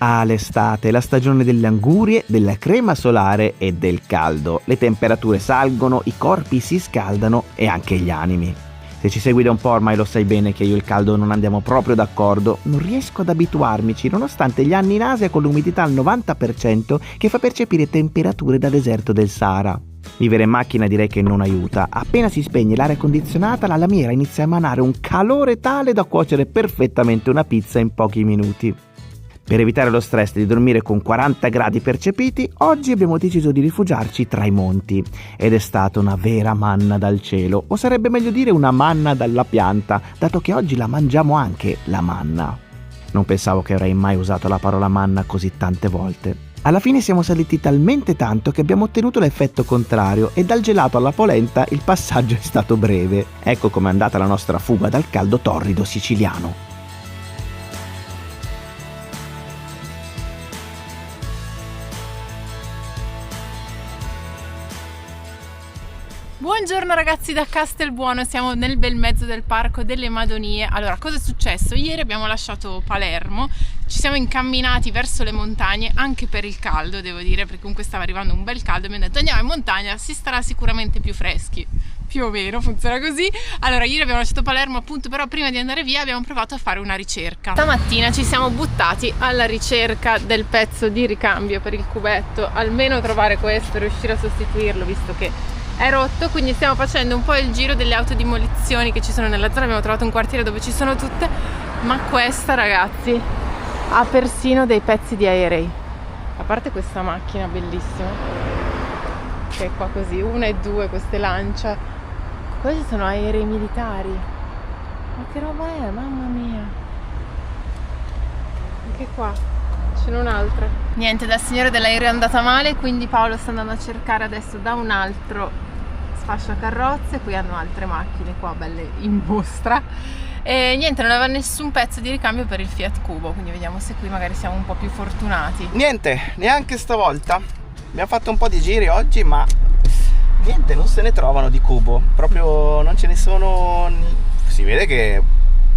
Ah, l'estate, la stagione delle angurie, della crema solare e del caldo. Le temperature salgono, i corpi si scaldano e anche gli animi. Se ci segui da un po' ormai lo sai bene che io e il caldo non andiamo proprio d'accordo. Non riesco ad abituarmici nonostante gli anni in Asia con l'umidità al 90% che fa percepire temperature da deserto del Sahara. Vivere in macchina direi che non aiuta. Appena si spegne l'aria condizionata, la lamiera inizia a emanare un calore tale da cuocere perfettamente una pizza in pochi minuti. Per evitare lo stress di dormire con 40 gradi percepiti, oggi abbiamo deciso di rifugiarci tra i monti. Ed è stata una vera manna dal cielo, o sarebbe meglio dire una manna dalla pianta, dato che oggi la mangiamo anche, la manna. Non pensavo che avrei mai usato la parola manna così tante volte. Alla fine siamo saliti talmente tanto che abbiamo ottenuto l'effetto contrario e dal gelato alla polenta il passaggio è stato breve. Ecco com'è andata la nostra fuga dal caldo torrido siciliano. Buongiorno ragazzi da Castelbuono, siamo nel bel mezzo del Parco delle Madonie. Allora, cosa è successo? Ieri abbiamo lasciato Palermo, ci siamo incamminati verso le montagne anche per il caldo, devo dire, perché comunque stava arrivando un bel caldo e abbiamo detto andiamo in montagna, si starà sicuramente più freschi. Più o meno funziona così. Allora, ieri abbiamo lasciato Palermo appunto, però prima di andare via abbiamo provato a fare una ricerca. Stamattina ci siamo buttati alla ricerca del pezzo di ricambio per il cubetto, almeno trovare questo e riuscire a sostituirlo, visto che è rotto. Quindi stiamo facendo un po' il giro delle autodimolizioni che ci sono nella zona. Abbiamo trovato un quartiere dove ci sono tutte, ma questa, ragazzi, ha persino dei pezzi di aerei. A parte questa macchina bellissima che è qua così, 1 e 2 queste Lancia. Questi sono aerei militari. Ma che roba è? Mamma mia. Anche qua ce n'è un'altra. Niente, dal signore dell'aereo è andata male, quindi Paolo sta andando a cercare adesso da un altro sfasciacarrozze. Qui hanno altre macchine qua belle in mostra. E niente, non aveva nessun pezzo di ricambio per il Fiat Cubo, quindi vediamo se qui magari siamo un po' più fortunati. Niente, neanche stavolta. Abbiamo fatto un po' di giri oggi, ma niente, non se ne trovano di Cubo. Proprio non ce ne sono. Si vede che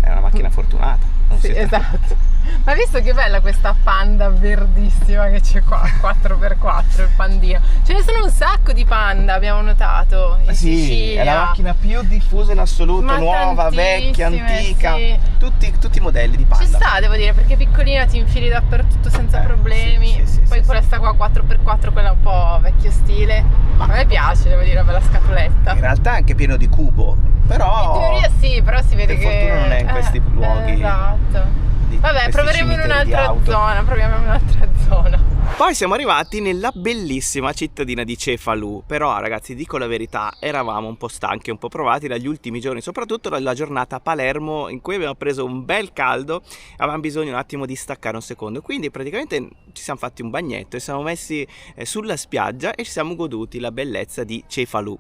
è una macchina fortunata. Sì, esatto. Ma visto che bella questa Panda verdissima che c'è qua, 4x4, il pandino. Ce ne sono un sacco di Panda, abbiamo notato, in Sicilia. È la macchina più diffusa in assoluto, ma nuova, vecchia, antica, sì. tutti i modelli di Panda. Ci sta, devo dire, perché piccolina ti infili dappertutto senza problemi. Sì, poi quella sta qua 4x4, quella un po' vecchio stile. Ma a me piace, devo dire, una bella scatoletta. In realtà è anche pieno di cubo, però in teoria sì, però si vede per che fortuna non è in questi luoghi. Esatto. Vabbè, proveremo in un'altra zona, proviamo in un'altra zona. Poi siamo arrivati nella bellissima cittadina di Cefalù. Però ragazzi, dico la verità, eravamo un po' stanchi, un po' provati dagli ultimi giorni, soprattutto dalla giornata a Palermo in cui abbiamo preso un bel caldo, avevamo bisogno un attimo di staccare un secondo, quindi praticamente ci siamo fatti un bagnetto e siamo messi sulla spiaggia e ci siamo goduti la bellezza di Cefalù.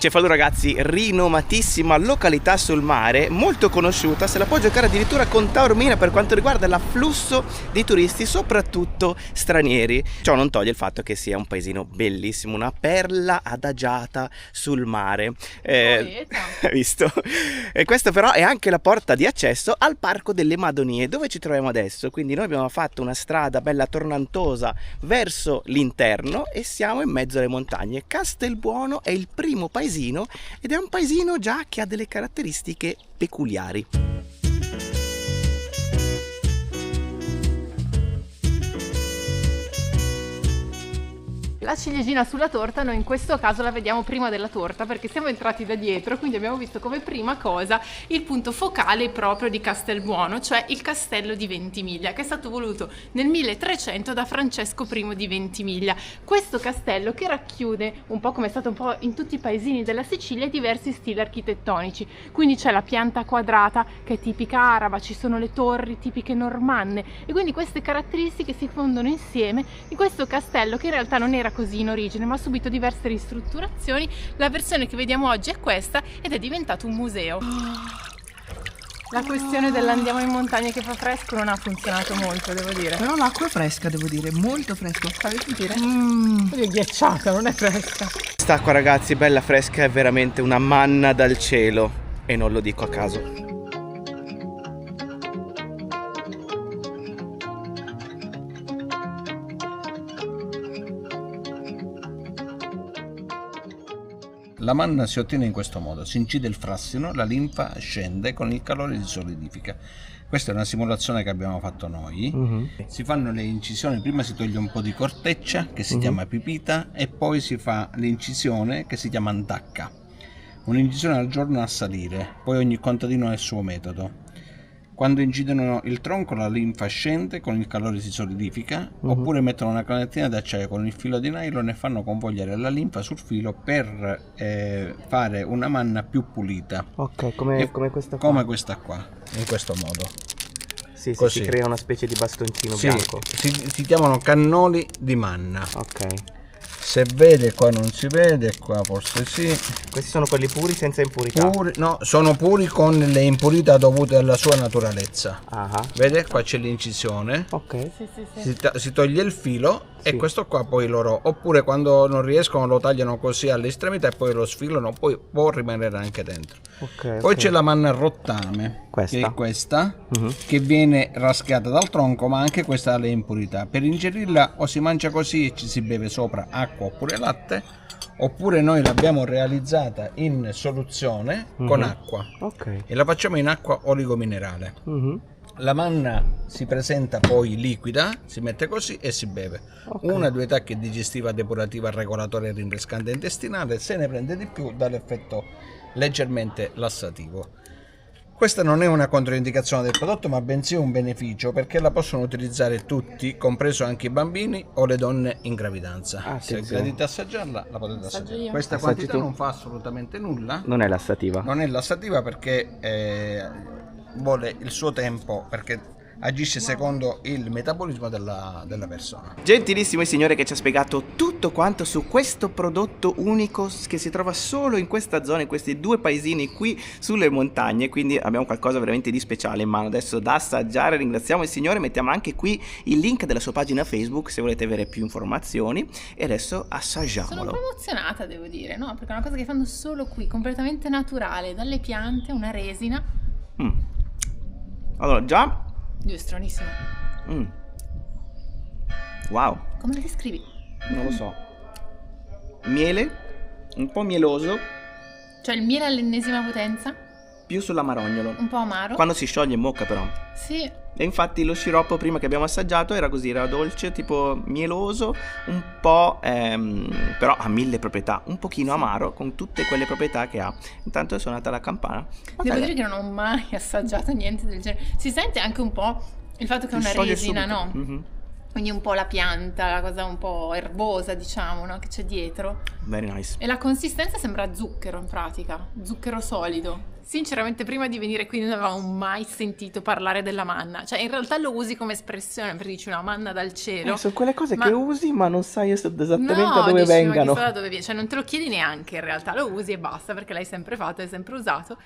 Cefalù ragazzi, rinomatissima località sul mare, molto conosciuta, se la può giocare addirittura con Taormina per quanto riguarda l'afflusso di turisti, soprattutto stranieri. Ciò non toglie il fatto che sia un paesino bellissimo, una perla adagiata sul mare. Visto? E questa però è anche la porta di accesso al Parco delle Madonie, dove ci troviamo adesso. Quindi noi abbiamo fatto una strada bella tornantosa verso l'interno e siamo in mezzo alle montagne. Castelbuono è il primo paesino ed è un paesino già che ha delle caratteristiche peculiari. La ciliegina sulla torta noi in questo caso la vediamo prima della torta, perché siamo entrati da dietro, quindi abbiamo visto come prima cosa il punto focale proprio di Castelbuono, cioè il castello di Ventimiglia, che è stato voluto nel 1300 da Francesco I di Ventimiglia. Questo castello che racchiude, un po' come è stato un po' in tutti i paesini della Sicilia, diversi stili architettonici. Quindi c'è la pianta quadrata che è tipica araba, ci sono le torri tipiche normanne e quindi queste caratteristiche si fondono insieme in questo castello che in realtà non era così in origine, ma ha subito diverse ristrutturazioni. La versione che vediamo oggi è questa ed è diventato un museo. La questione dell'andiamo in montagna che fa fresco non ha funzionato molto, devo dire. Però l'acqua è fresca, devo dire, molto fresco. Fammi sentire? È ghiacciata, non è fresca. Quest'acqua, ragazzi, bella fresca, è veramente una manna dal cielo. E non lo dico a caso. La manna si ottiene in questo modo: si incide il frassino, la linfa scende, con il calore si solidifica. Questa è una simulazione che abbiamo fatto noi. Si fanno le incisioni, prima si toglie un po' di corteccia che si chiama pipita e poi si fa l'incisione che si chiama antacca. Un'incisione al giorno a salire, poi ogni contadino ha il suo metodo. Quando incidono il tronco la linfa scende, con il calore si solidifica, oppure mettono una canettina d'acciaio con il filo di nylon e fanno convogliare la linfa sul filo per fare una manna più pulita. Ok, come questa qua. Come questa qua, in questo modo. Sì, Così. si crea una specie di bastoncino Sì, bianco. si chiamano cannoli di manna. Ok. Se vede, qua non si vede, qua forse sì. Questi sono quelli puri senza impurità? No, sono puri con le impurità dovute alla sua naturalezza. Ah. Vede? Qua c'è l'incisione. Ok. Si toglie il filo e questo qua poi loro, oppure quando non riescono lo tagliano così all'estremità e poi lo sfilano, poi può rimanere anche dentro. Poi c'è la manna a rottame, che è questa, che viene raschiata dal tronco, ma anche questa ha le impurità. Per ingerirla o si mangia così e ci si beve sopra acqua oppure latte, oppure noi l'abbiamo realizzata in soluzione con acqua e la facciamo in acqua oligominerale. La manna si presenta poi liquida, si mette così e si beve. 1-2 tacche digestiva, depurativa, regolatoria e rinfrescante intestinale. Se ne prende di più dà l'effetto leggermente lassativo. Questa non è una controindicazione del prodotto, ma bensì un beneficio, perché la possono utilizzare tutti, compreso anche i bambini o le donne in gravidanza. Se gradite assaggiarla, la potete assaggiare. Questa quantità non fa assolutamente nulla. Non è lassativa. Non è lassativa perché vuole il suo tempo, perché agisce secondo il metabolismo della persona. Gentilissimo il signore che ci ha spiegato tutto quanto su questo prodotto unico che si trova solo in questa zona, in questi 2 paesini qui sulle montagne, quindi abbiamo qualcosa veramente di speciale in mano adesso da assaggiare. Ringraziamo il signore, mettiamo anche qui il link della sua pagina Facebook se volete avere più informazioni, e adesso assaggiamolo. Sono un po' emozionata, devo dire, no? Perché è una cosa che fanno solo qui, completamente naturale, dalle piante, una resina. Allora, già Dio, è stranissimo. wow, Come lo descrivi? non lo so. Miele, un po' mieloso, Cioè il miele all'ennesima potenza, più sull'amarognolo. un po' amaro. Quando si scioglie in bocca però. Sì, E infatti lo sciroppo prima che abbiamo assaggiato era così, era dolce, tipo mieloso, un po' però ha 1000 proprietà, un pochino amaro con tutte quelle proprietà che ha. Intanto è suonata la campana. devo dire che non ho mai assaggiato niente del genere. Si sente anche un po' il fatto che è una resina, no? Quindi un po' la pianta, la cosa un po' erbosa, diciamo, no? Che c'è dietro. Very nice. E la consistenza sembra zucchero in pratica, zucchero solido. Sinceramente prima di venire qui non avevamo mai sentito parlare della manna. Cioè in realtà lo usi come espressione perché dici una manna dal cielo. Sono quelle cose che usi ma non sai esattamente no, da dove dici, vengano. Ma chissà da dove viene. Cioè non te lo chiedi neanche in realtà, lo usi e basta perché l'hai sempre fatto, l'hai sempre usato.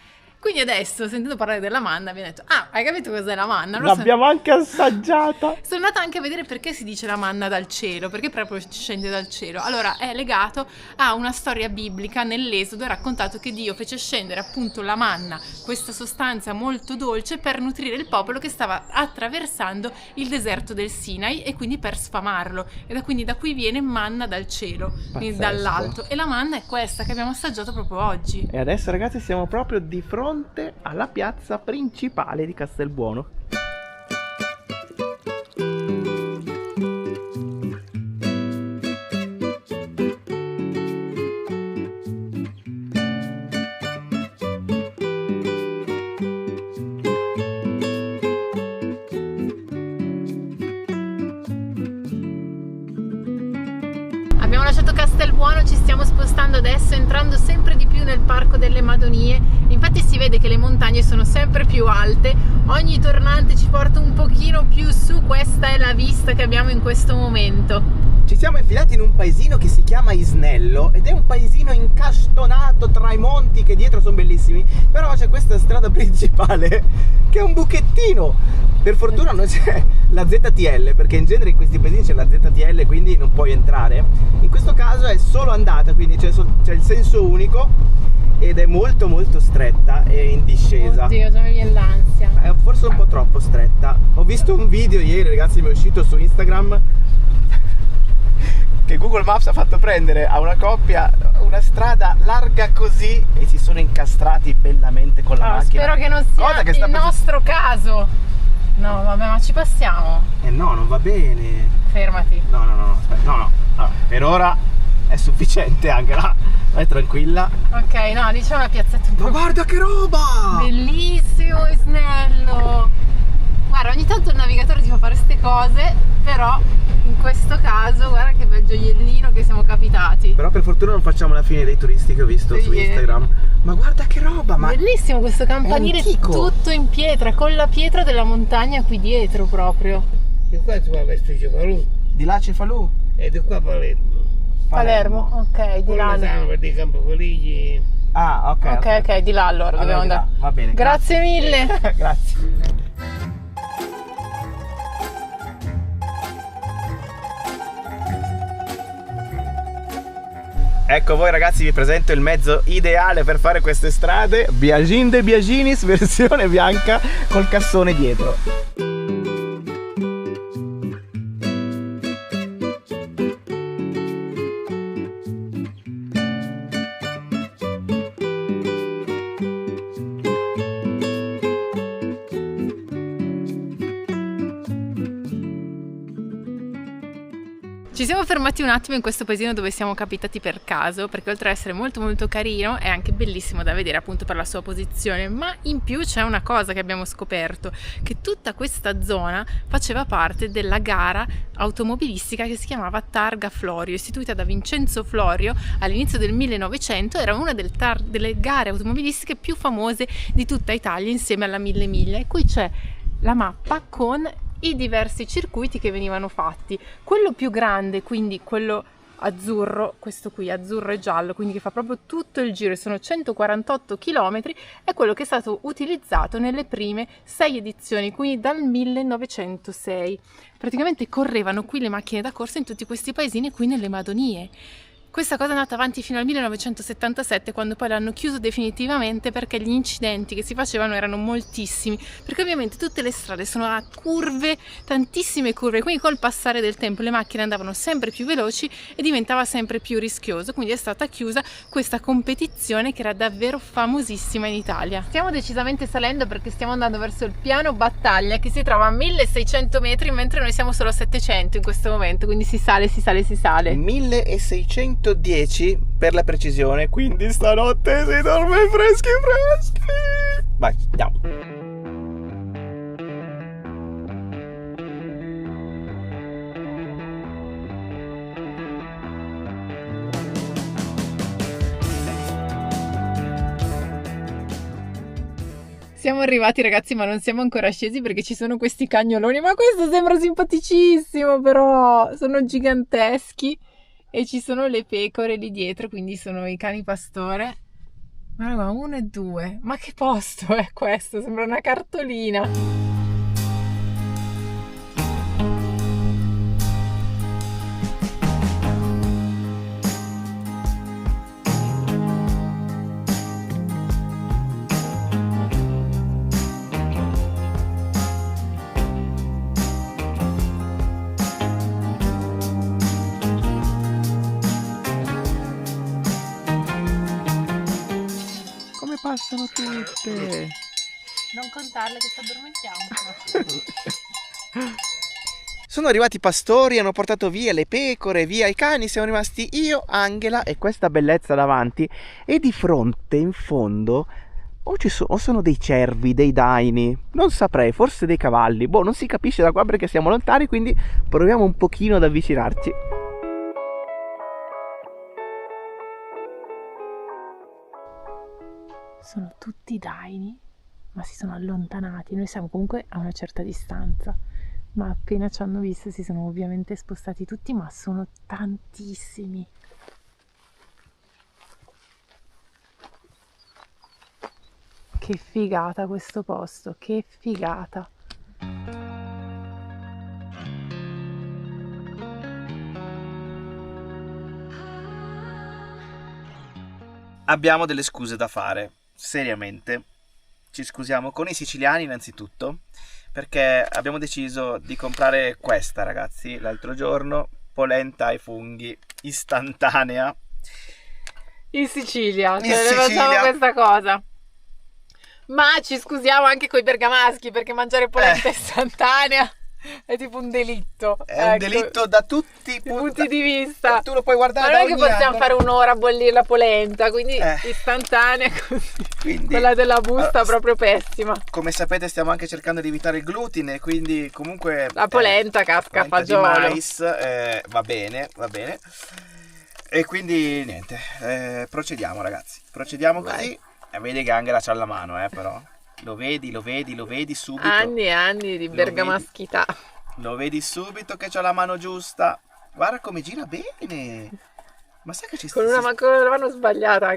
Quindi adesso, sentendo parlare della manna, abbiamo detto, ah, hai capito cos'è la manna? Allora L'abbiamo anche assaggiata. sono andata anche a vedere perché si dice la manna dal cielo, perché proprio scende dal cielo. Allora è legato a una storia biblica. Nell'Esodo è raccontato che Dio fece scendere appunto la manna, questa sostanza molto dolce, per nutrire il popolo che stava attraversando il deserto del Sinai e quindi per sfamarlo. E quindi da qui viene manna dal cielo, quindi dall'alto. E la manna è questa che abbiamo assaggiato proprio oggi. E adesso ragazzi siamo proprio di fronte alla piazza principale di Castelbuono. Abbiamo lasciato Castelbuono, ci stiamo spostando adesso, entrando sempre di più nel Parco delle Madonie. Infatti si vede che le montagne sono sempre più alte, ogni tornante ci porta un pochino più su, questa è la vista che abbiamo in questo momento. Ci siamo infilati in un paesino che si chiama Isnello ed è un paesino incastonato tra i monti che dietro sono bellissimi, però c'è questa strada principale che è un buchettino. Per fortuna non c'è la ZTL, perché in genere in questi paesini c'è la ZTL, quindi non puoi entrare. In questo caso è solo andata, quindi c'è il senso unico ed è molto molto stretta e in discesa. Oddio, già mi viene l'ansia. È forse un po' troppo stretta. Ho visto un video ieri, ragazzi, mi è uscito su Instagram, che Google Maps ha fatto prendere a una coppia una strada larga così e si sono incastrati bellamente con la macchina. Spero che non sia il nostro caso. No, vabbè, ma ci passiamo. No, non va bene. Fermati. No, aspetta, no. Per ora è sufficiente, anche là. Vai tranquilla. Ok, no, diciamo una piazzetta un po'. Ma guarda che roba! Bellissimo Isnello. Guarda, ogni tanto il navigatore ti fa fare queste cose, però in questo caso guarda che bel gioiellino che siamo capitati. Però per fortuna non facciamo la fine dei turisti che ho visto su Instagram. Ma guarda che roba, ma bellissimo questo campanile tutto in pietra, con la pietra della montagna qui dietro proprio. Di qua si va verso Cefalù. Di là Cefalù? E di qua Palermo, ok, di là. Per dei Campofoligli. Ah, ok, di là allora dobbiamo andare. Va bene. Grazie mille. Grazie. Ecco voi ragazzi, vi presento il mezzo ideale per fare queste strade, Biagin de Biaginis versione bianca col cassone dietro. Ci siamo fermati un attimo in questo paesino dove siamo capitati per caso, perché oltre ad essere molto molto carino è anche bellissimo da vedere appunto per la sua posizione, ma in più c'è una cosa che abbiamo scoperto, che tutta questa zona faceva parte della gara automobilistica che si chiamava Targa Florio, istituita da Vincenzo Florio all'inizio del 1900, era una delle gare automobilistiche più famose di tutta Italia insieme alla Mille Miglia, e qui c'è la mappa con i diversi circuiti che venivano fatti. Quello più grande, quindi quello azzurro, questo qui azzurro e giallo, quindi che fa proprio tutto il giro, sono 148 km, è quello che è stato utilizzato nelle prime 6 edizioni, quindi dal 1906. Praticamente correvano qui le macchine da corsa in tutti questi paesini qui nelle Madonie. Questa cosa è andata avanti fino al 1977, quando poi l'hanno chiuso definitivamente perché gli incidenti che si facevano erano moltissimi, perché ovviamente tutte le strade sono a curve, tantissime curve, quindi col passare del tempo le macchine andavano sempre più veloci e diventava sempre più rischioso, quindi è stata chiusa questa competizione che era davvero famosissima in Italia. Stiamo decisamente salendo perché stiamo andando verso il piano Battaglia, che si trova a 1600 metri, mentre noi siamo solo a 700 in questo momento, quindi si sale. 1610 per la precisione, quindi stanotte si dorme freschi. Vai, andiamo. Siamo arrivati ragazzi, ma non siamo ancora scesi perché ci sono questi cagnoloni, ma questo sembra simpaticissimo, però sono giganteschi. E ci sono le pecore lì dietro, quindi sono i cani pastore. Ma 1 e 2. Ma che posto è questo? Sembra una cartolina. Passano tutte. Non contarle che ci addormentiamo. Sono arrivati i pastori, hanno portato via le pecore, via i cani, siamo rimasti io, Angela e questa bellezza davanti, e di fronte, in fondo, o sono dei cervi, dei daini, non saprei, forse dei cavalli, boh, non si capisce da qua perché siamo lontani, quindi proviamo un pochino ad avvicinarci. Sono tutti daini ma si sono allontanati. Noi siamo comunque a una certa distanza, ma appena ci hanno visto si sono ovviamente spostati tutti, ma sono tantissimi. Che figata questo posto, che figata! Abbiamo delle scuse da fare, seriamente. Ci scusiamo con i siciliani innanzitutto, perché abbiamo deciso di comprare questa, ragazzi, l'altro giorno, polenta ai funghi istantanea. In Sicilia, In cioè, Sicilia. facciamo questa cosa. Ma ci scusiamo anche coi bergamaschi, perché mangiare polenta istantanea è tipo un delitto. È un delitto da tutti i punti di vista. Tu lo puoi guardare Ma non è da che ogni possiamo angolo. fare un'ora a bollire la polenta, quindi istantanea così. Quindi, quella della busta proprio pessima. Come sapete stiamo anche cercando di evitare il glutine, quindi comunque La polenta casca a polenta di fagiolo. mais, va bene. E quindi niente, procediamo ragazzi, procediamo così. E vedi che Angela c'ha la mano, però. Lo vedi subito. Anni e anni di bergamaschità. Lo vedi subito che c'ha la mano giusta. Guarda come gira bene. Ma sai che ci sta? Con la mano sbagliata.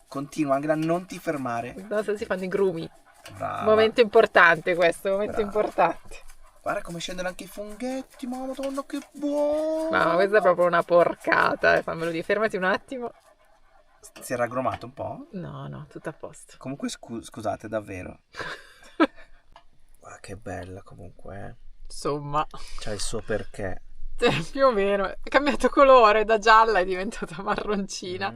Continua Angela, non ti fermare. No, se si fanno i grumi. Brava. Momento importante questo, momento Brava. importante. Guarda come scendono anche i funghetti, madonna che buono. Ma questa è proprio una porcata, fammelo dire, fermati un attimo. Si è raggromato un po'? No, tutto a posto. Comunque scusate, davvero. Guarda che bella comunque. Insomma, C'ha il suo perché. più o meno, è cambiato colore, da gialla è diventata marroncina.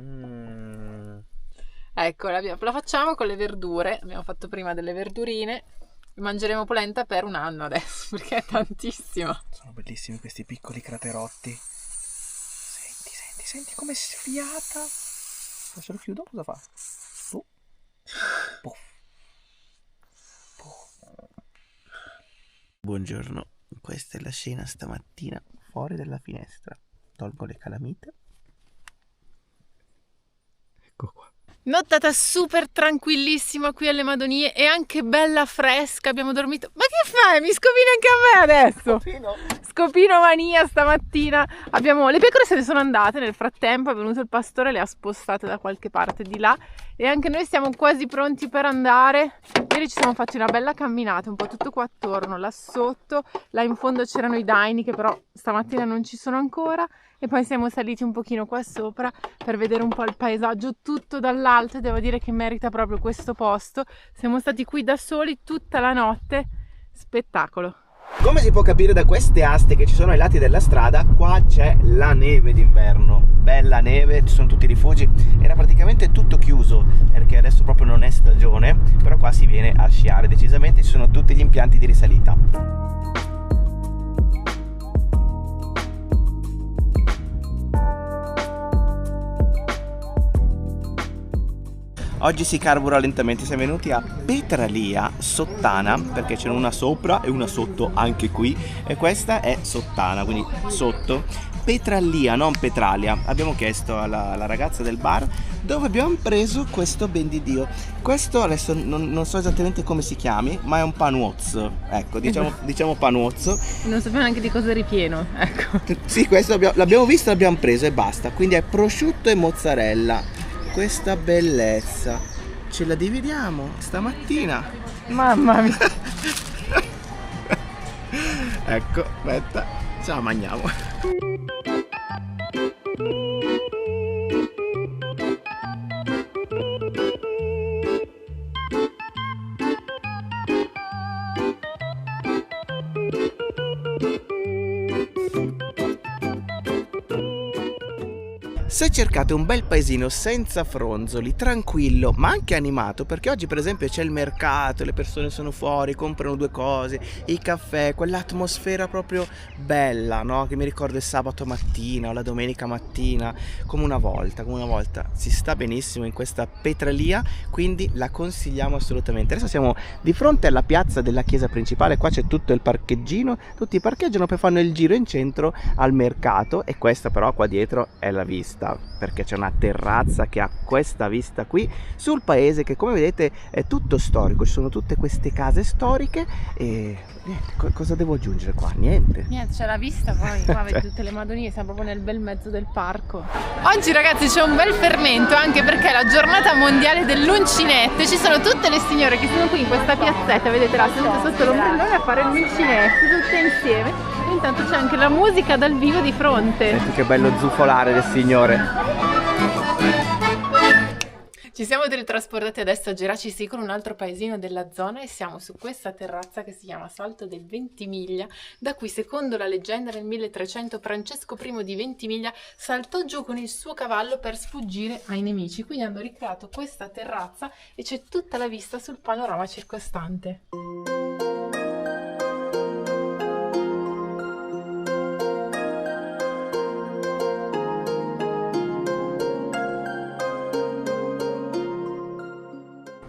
Ecco, la facciamo con le verdure, abbiamo fatto prima delle verdurine. Mangeremo polenta per un anno adesso, perché è tantissima. Sono bellissimi questi piccoli craterotti. Senti come sfiata. Se lo chiudo cosa fa? Puff. Buongiorno, questa è la scena stamattina fuori dalla finestra. Tolgo le calamite. Ecco qua. Nottata super tranquillissima qui alle Madonie e anche bella fresca, abbiamo dormito. Ma che fai? Mi scopini anche a me adesso? Scopino mania stamattina. Le pecore se ne sono andate, nel frattempo è venuto il pastore, le ha spostate da qualche parte di là e anche noi siamo quasi pronti per andare. Ieri ci siamo fatti una bella camminata, un po' tutto qua attorno, là sotto, là in fondo c'erano i daini che però stamattina non ci sono ancora. E poi siamo saliti un pochino qua sopra per vedere un po' il paesaggio tutto dall'alto e devo dire che merita proprio questo posto. Siamo stati qui da soli tutta la notte, spettacolo. Come si può capire da queste aste che ci sono ai lati della strada, qua c'è la neve d'inverno. Bella neve, ci sono tutti i rifugi. Era praticamente tutto chiuso perché adesso proprio non è stagione, però qua si viene a sciare decisamente, ci sono tutti gli impianti di risalita. Oggi si carbura lentamente, siamo venuti a Petralia Sottana perché c'è una sopra e una sotto anche qui e questa è Sottana, quindi sotto. Petralia, non Petralia. Abbiamo chiesto alla ragazza del bar dove abbiamo preso questo ben di Dio. Questo adesso non so esattamente come si chiami, ma è un panuozzo. Ecco, diciamo panuozzo. Non sappiamo neanche di cosa è ripieno, ecco. Sì, questo l'abbiamo visto, l'abbiamo preso e basta. Quindi è prosciutto e mozzarella. Questa bellezza ce la dividiamo stamattina. Mamma mia. Ecco, aspetta, ce la mangiamo. Se cercate un bel paesino senza fronzoli, tranquillo, ma anche animato, perché oggi per esempio c'è il mercato, le persone sono fuori, comprano due cose, i caffè, quell'atmosfera proprio bella, no? Che mi ricordo il sabato mattina o la domenica mattina, come una volta, si sta benissimo in questa Petralia, quindi la consigliamo assolutamente. Adesso siamo di fronte alla piazza della chiesa principale, qua c'è tutto il parcheggino, tutti parcheggiano, poi fanno il giro in centro al mercato e questa però qua dietro è la vista. vista, perché c'è una terrazza che ha questa vista qui sul paese che, come vedete, è tutto storico, ci sono tutte queste case storiche e niente, cosa devo aggiungere qua? Niente, c'è la vista, poi qua vedi tutte le Madonie, siamo proprio nel bel mezzo del parco. Oggi ragazzi c'è un bel fermento, anche perché è la giornata mondiale dell'uncinetto, ci sono tutte le signore che sono qui in questa piazzetta, vedete là, sedute sotto l'ombrellone a fare l'uncinetto tutte insieme, e intanto c'è anche la musica dal vivo di fronte. senti che bello zufolare del signore. Ci siamo teletrasportati adesso a Geraci Siculo, un altro paesino della zona, e siamo su questa terrazza che si chiama Salto del Ventimiglia, da cui secondo la leggenda nel 1300 Francesco I di Ventimiglia saltò giù con il suo cavallo per sfuggire ai nemici. Quindi hanno ricreato questa terrazza e c'è tutta la vista sul panorama circostante.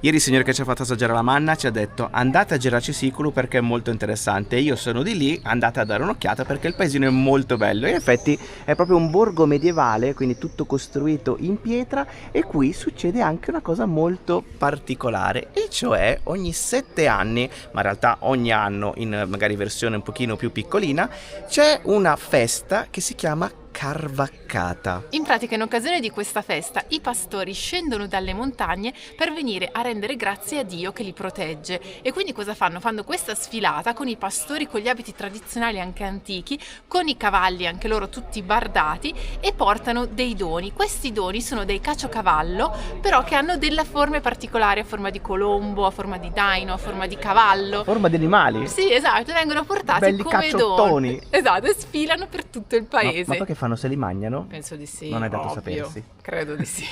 Ieri il signore che ci ha fatto assaggiare la manna ci ha detto: andate a Geraci Siculo perché è molto interessante. Io sono di lì, andate a dare un'occhiata perché il paesino è molto bello. In effetti è proprio un borgo medievale, quindi tutto costruito in pietra, e qui succede anche una cosa molto particolare, e cioè ogni 7 anni, ma in realtà ogni anno in magari versione un pochino più piccolina, c'è una festa che si chiama Carvaccata. In pratica, in occasione di questa festa, i pastori scendono dalle montagne per venire a rendere grazie a Dio che li protegge. E quindi cosa fanno? Fanno questa sfilata con i pastori con gli abiti tradizionali anche antichi, con i cavalli anche loro tutti bardati, e portano dei doni. Questi doni sono dei caciocavallo, però che hanno delle forme particolari, a forma di colombo, a forma di daino, a forma di cavallo. A forma di animali? Sì, esatto, vengono portati belli come cacciottoni. doni. Esatto, e sfilano per tutto il paese. Ma perché fanno, se li mangiano? Penso di sì. Non è dato ovvio. sapersi. Credo di sì.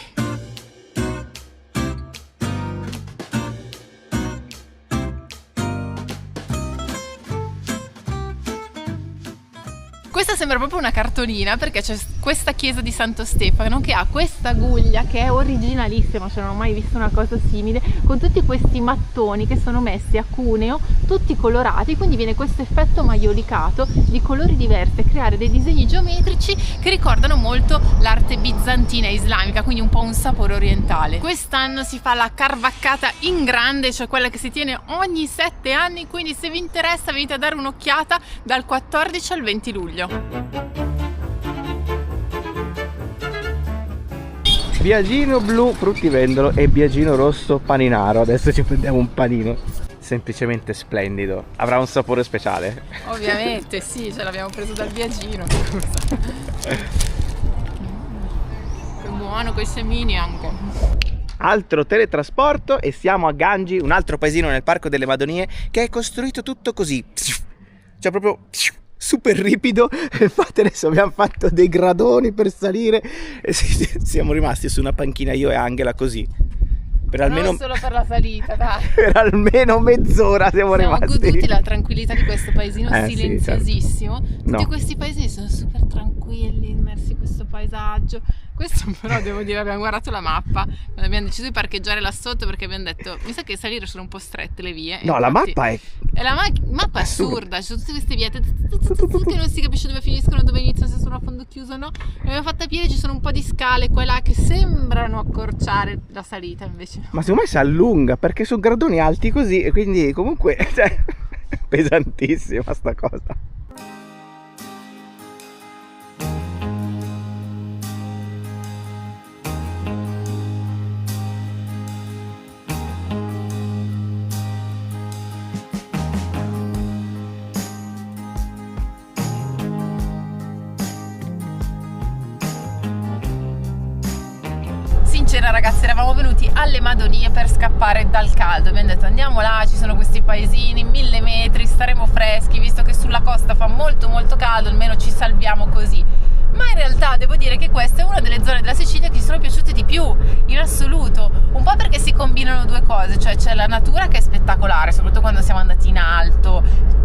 Questa sembra proprio una cartolina, perché c'è questa chiesa di Santo Stefano che ha questa guglia che è originalissima, cioè non ho mai visto una cosa simile, con tutti questi mattoni che sono messi a cuneo, tutti colorati, quindi viene questo effetto maiolicato di colori diversi, a creare dei disegni geometrici che ricordano molto l'arte bizantina e islamica, quindi un po' un sapore orientale. Quest'anno si fa la Carvaccata in grande, cioè quella che si tiene ogni 7 anni, quindi se vi interessa venite a dare un'occhiata dal 14 al 20 luglio. Biagino blu fruttivendolo e biagino rosso paninaro. Adesso ci prendiamo un panino semplicemente splendido. Avrà un sapore speciale? Ovviamente sì, ce l'abbiamo preso dal Biagino. Che buono, coi semini anche. Altro teletrasporto e siamo a Gangi, un altro paesino nel Parco delle Madonie che è costruito tutto così, cioè proprio super ripido. Infatti adesso abbiamo fatto dei gradoni per salire e siamo rimasti su una panchina io e Angela così per almeno, non solo per la salita, dai. Per almeno mezz'ora siamo rimasti. Goduti la tranquillità di questo paesino silenziosissimo. Sì, certo. Tutti questi paesini sono super tranquilli, immersi in questo paesaggio. Questo però devo dire, abbiamo guardato la mappa quando abbiamo deciso di parcheggiare là sotto, perché abbiamo detto mi sa che salire sono un po' strette le vie. No, la mappa è la mappa è assurda, ci sono tutte queste vie che non si capisce dove finiscono, dove iniziano, se sono a fondo chiuso o no. L'abbiamo fatta a piedi, ci sono un po' di scale qua e là che sembrano accorciare la salita, invece no. Ma secondo me si allunga perché sono gradoni alti così e quindi comunque cioè, pesantissima sta cosa. Sincera ragazzi, eravamo venuti alle Madonie per scappare dal caldo, abbiamo detto andiamo là, ci sono questi paesini, 1000 metri, staremo freschi, visto che sulla costa fa molto caldo, almeno ci salviamo così. Ma in realtà devo dire che questa è una delle zone della Sicilia che ci sono piaciute di più, in assoluto, un po' perché si combinano due cose, cioè c'è la natura che è spettacolare, soprattutto quando siamo andati in alto,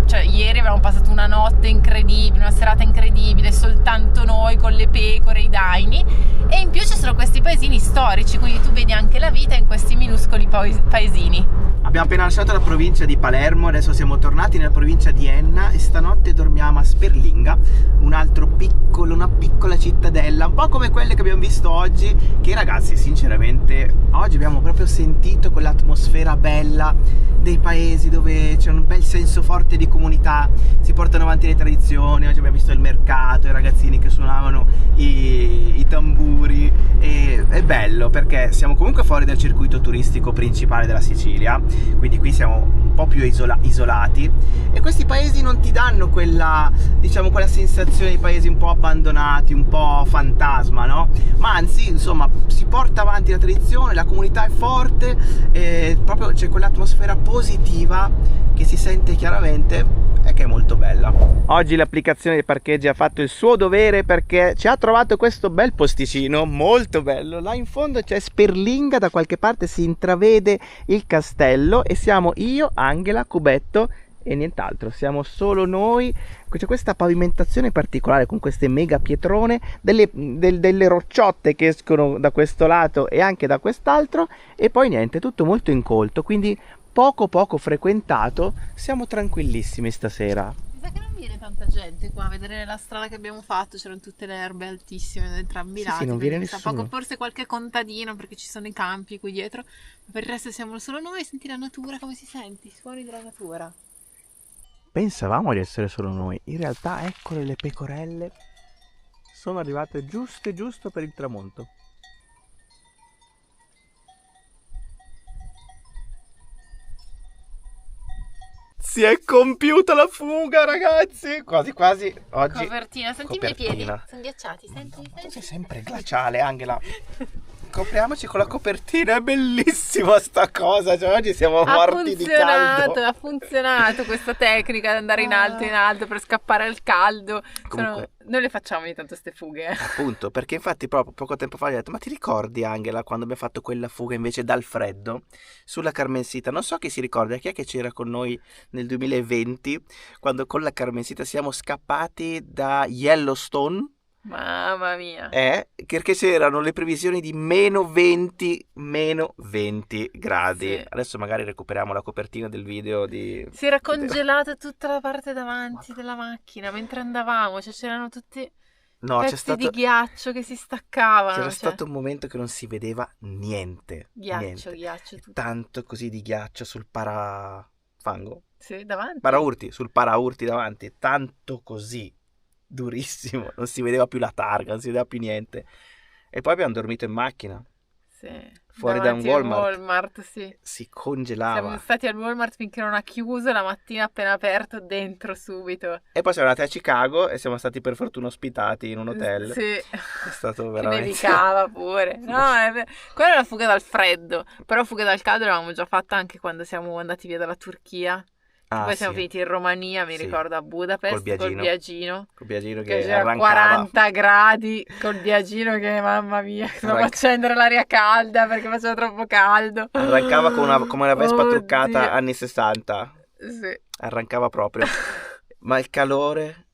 cioè ieri avevamo passato una notte incredibile, una serata incredibile, soltanto noi con le pecore, i daini, e in più ci sono questi paesini storici, quindi tu vedi anche la vita in questi minuscoli paesini. Ma Abbiamo appena lasciato la provincia di Palermo, adesso siamo tornati nella provincia di Enna e stanotte dormiamo a Sperlinga, una piccola cittadella, un po' come quelle che abbiamo visto oggi, che ragazzi sinceramente oggi abbiamo proprio sentito quell'atmosfera bella dei paesi dove c'è un bel senso forte di comunità, si portano avanti le tradizioni. Oggi abbiamo visto il mercato, i ragazzini che suonavano i tamburi, e è bello perché siamo comunque fuori dal circuito turistico principale della Sicilia, quindi qui siamo un po' più isolati, e questi paesi non ti danno quella, diciamo, quella sensazione di paesi un po' abbandonati, un po' fantasma, no? Ma anzi, insomma, si porta avanti la tradizione, la comunità è forte, e proprio c'è quell'atmosfera positiva che si sente chiaramente e che è molto bella. Oggi l'applicazione dei parcheggi ha fatto il suo dovere perché ci ha trovato questo bel posticino molto bello. Là in fondo c'è Sperlinga, da qualche parte si intravede il castello e siamo io, Angela, Cubetto e nient'altro, siamo solo noi. C'è questa pavimentazione particolare con queste mega pietrone, delle rocciotte che escono da questo lato e anche da quest'altro, e poi niente, tutto molto incolto, quindi poco frequentato. Siamo tranquillissimi stasera. Mi sa che non viene tanta gente qua a vedere la strada che abbiamo fatto, c'erano tutte le erbe altissime da entrambi i lati. Sì, non viene nessuno. Forse qualche contadino perché ci sono i campi qui dietro, ma per il resto siamo solo noi. Senti la natura, come si sente? I suoni della natura. Pensavamo di essere solo noi, in realtà eccole le pecorelle, sono arrivate giusto per il tramonto. Si è compiuta la fuga, ragazzi! Quasi oggi. Copertina, senti i miei piedi, sono ghiacciati, senti. Sei sempre glaciale, Angela. Copriamoci con la copertina, è bellissima sta cosa, cioè oggi siamo morti di caldo. Ha funzionato questa tecnica di andare in alto per scappare al caldo. Comunque, noi le facciamo ogni tanto ste fughe. Appunto, perché infatti proprio poco tempo fa gli ho detto: ma ti ricordi, Angela, quando abbiamo fatto quella fuga invece dal freddo sulla Carmensita? Non so chi si ricorda, chi è che c'era con noi nel 2020 quando con la Carmensita siamo scappati da Yellowstone. Mamma mia. Perché c'erano le previsioni di meno 20 gradi. Sì. Adesso magari recuperiamo la copertina del video di... Si era congelata tutta la parte davanti della macchina mentre andavamo, cioè c'erano tutti pezzi di ghiaccio che si staccavano. C'era stato un momento che non si vedeva niente. Ghiaccio tutto. Tanto così di ghiaccio sul parafango. Sì, davanti. Sul paraurti davanti, tanto così. Durissimo, non si vedeva più la targa, non si vedeva più niente. E poi abbiamo dormito in macchina. Sì. Fuori da un Walmart, sì. Si congelava. Siamo stati al Walmart finché non ha chiuso, la mattina appena aperto dentro subito. E poi siamo andati a Chicago e siamo stati per fortuna ospitati in un hotel. Sì. È stato veramente... Che nevicava pure. No, quella è la fuga dal freddo. Però fuga dal caldo l'avevamo già fatta anche quando siamo andati via dalla Turchia. Poi siamo finiti in Romania, mi ricordo, a Budapest col Biagino che c'era 40 gradi col Biagino, che mamma mia, dovevamo accendere l'aria calda perché faceva troppo caldo. Arrancava come una Vespa truccata anni 60. Sì. Arrancava proprio. Ma il calore,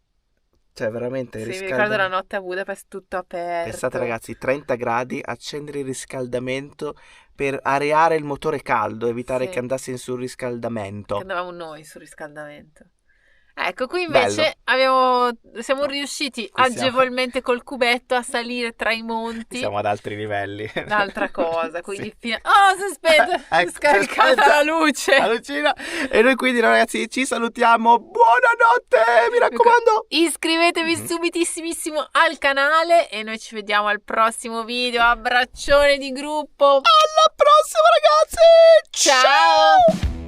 cioè veramente mi ricordo la notte a Budapest tutto aperto. Pensate ragazzi, 30 gradi, accendere il riscaldamento per areare il motore caldo, evitare che andasse in surriscaldamento. Che andavamo noi sul riscaldamento. Ecco, qui invece siamo riusciti agevolmente col cubetto a salire tra i monti. Siamo ad altri livelli. Un'altra cosa, quindi si è spenta, scaricata la luce. La lucina. E noi quindi ragazzi ci salutiamo. Buonanotte, mi raccomando. Iscrivetevi subitissimissimo al canale e noi ci vediamo al prossimo video. Abbraccione di gruppo. Alla prossima ragazzi. Ciao.